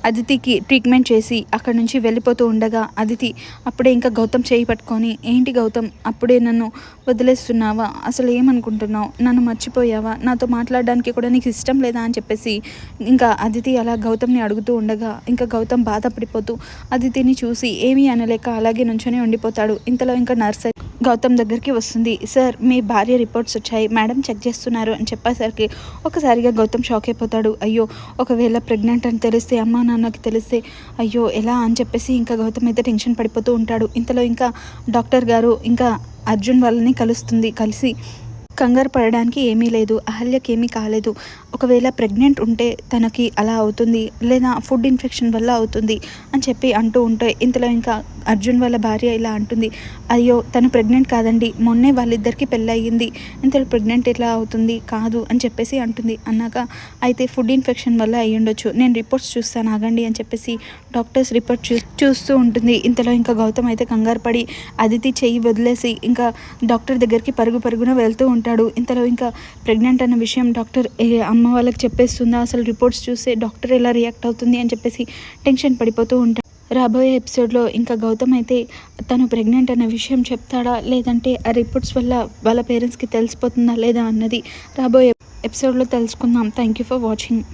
అదితికి treatment చేసి అక్కడి నుంచి వెళ్ళిపోతూ ఉండగా అదితి అప్పుడే ఇంకా గౌతమ్ చేయి పట్టుకొని, ఏంటి గౌతమ్ అప్పుడే నన్ను వదిలేస్తున్నావా, అసలు ఏమనుకుంటున్నావు, నన్ను మర్చిపోయావా, నాతో మాట్లాడడానికి కూడా నీకు ఇష్టం లేదా అని చెప్పేసి ఇంకా అదితి అలా గౌతమ్ని అడుగుతూ ఉండగా ఇంకా గౌతమ్ బాధపడిపోతూ అదితిని చూసి ఏమీ అనలేక అలాగే నుంచొని ఉండిపోతాడు. ఇంతలో ఇంకా నర్స్ గౌతమ్ దగ్గరికి వస్తుంది. సార్, మీ భార్య రిపోర్ట్స్ వచ్చాయి, మేడం చెక్ చేస్తున్నారు అని చెప్పేసరికి ఒకసారిగా గౌతమ్ షాక్ అయిపోతాడు. అయ్యో, ఒకవేళ ప్రెగ్నెంట్ అని తెలిస్తే, అమ్మా నాన్నకి తెలిస్తే అయ్యో ఎలా అని చెప్పేసి ఇంకా గౌతమ్ అయితే టెన్షన్ పడిపోతూ ఉంటాడు. ఇంతలో ఇంకా డాక్టర్ గారు ఇంకా అర్జున్ వాళ్ళని కలిసి కంగారు పడడానికి ఏమీ లేదు, అహల్యకి ఏమీ కాలేదు, ఒకవేళ ప్రెగ్నెంట్ ఉంటే తనకి అలా అవుతుంది, లేదా ఫుడ్ ఇన్ఫెక్షన్ వల్ల అవుతుంది అని చెప్పి అంటూ ఉంటే ఇంతలో ఇంకా అర్జున్ వాళ్ళ భార్య ఇలా అంటుంది. అయ్యో, తను ప్రెగ్నెంట్ కాదండి, మొన్నే వాళ్ళిద్దరికీ పెళ్ళయింది, ఇంతలో ప్రెగ్నెంట్ ఎలా అవుతుంది, కాదు అని చెప్పేసి అంటుంది. అన్నాక అయితే ఫుడ్ ఇన్ఫెక్షన్ వల్ల అయ్యి ఉండొచ్చు, నేను రిపోర్ట్స్ చూస్తాను ఆగండి అని చెప్పేసి డాక్టర్స్ రిపోర్ట్ చూస్తూ ఉంటుంది. ఇంతలో ఇంకా గౌతమ్ అయితే కంగారు పడి అదితి చెయ్యి వదిలేసి ఇంకా డాక్టర్ దగ్గరికి పరుగున వెళ్తూ ఉంటాడు. ఇంతలో ఇంకా ప్రెగ్నెంట్ అన్న విషయం డాక్టర్ అమ్మ వాళ్ళకి చెప్పేస్తుందా, అసలు రిపోర్ట్స్ చూస్తే డాక్టర్ ఎలా రియాక్ట్ అవుతుంది అని చెప్పేసి టెన్షన్ పడిపోతూ ఉంటాడు. రాబోయే ఎపిసోడ్లో ఇంకా గౌతమ్ అయితే తను ప్రెగ్నెంట్ అన్న విషయం చెప్తాడా, లేదంటే ఆ రిపోర్ట్స్ వల్ల వాళ్ళ పేరెంట్స్కి తెలిసిపోతుందా లేదా అన్నది రాబోయే ఎపిసోడ్లో తెలుసుకుందాం. Thank you for watching.